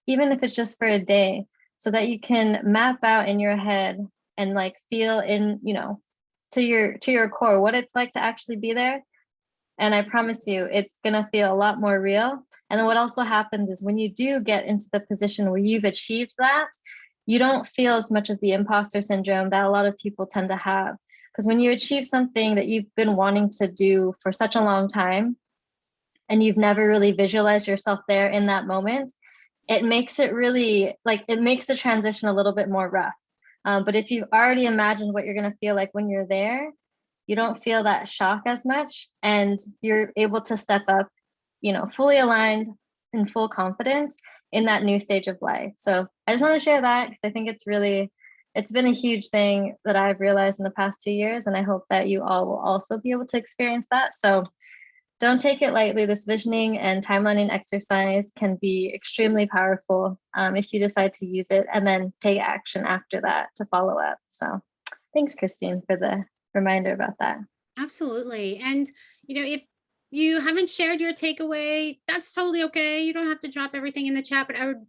even if it's just for a day, so that you can map out in your head and like feel in, you know, to your core what it's like to actually be there. And I promise you, it's going to feel a lot more real. And then what also happens is when you do get into the position where you've achieved that, you don't feel as much of the imposter syndrome that a lot of people tend to have. Because when you achieve something that you've been wanting to do for such a long time, and you've never really visualized yourself there in that moment, it makes it really like, it makes the transition a little bit more rough. But if you've already imagined what you're going to feel like when you're there, you don't feel that shock as much, and you're able to step up, you know, fully aligned and full confidence in that new stage of life. So I just want to share that because I think it's been a huge thing that I've realized in the past 2 years, and I hope that you all will also be able to experience that. So don't take it lightly. This visioning and timelining exercise can be extremely powerful if you decide to use it, and then take action after that to follow up. So thanks, Kristine, for the reminder about that. Absolutely. And, you know, if you haven't shared your takeaway, that's totally okay. You don't have to drop everything in the chat, but I would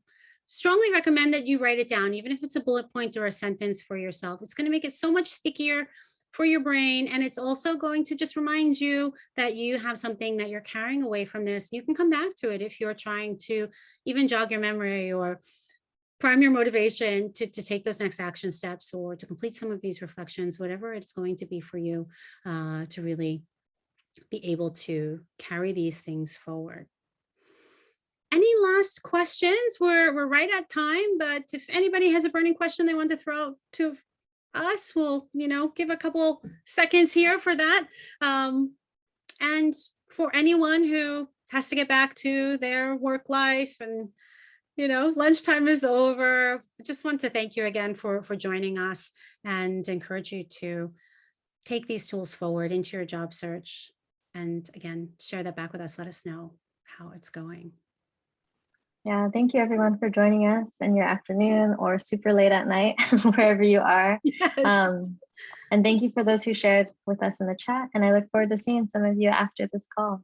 strongly recommend that you write it down, even if it's a bullet point or a sentence for yourself. It's going to make it so much stickier for your brain. And it's also going to just remind you that you have something that you're carrying away from this. You can come back to it if you're trying to even jog your memory or prime your motivation to take those next action steps, or to complete some of these reflections, whatever it's going to be for you, to really be able to carry these things forward. Any last questions? We're right at time, but if anybody has a burning question they want to throw out to us, we'll, you know, give a couple seconds here for that. And for anyone who has to get back to their work life and Lunchtime is over. Just want to thank you again for joining us and encourage you to take these tools forward into your job search. And again, share that back with us. Let us know how it's going. Yeah, thank you everyone for joining us in your afternoon or super late at night, wherever you are. Yes. And thank you for those who shared with us in the chat. And I look forward to seeing some of you after this call.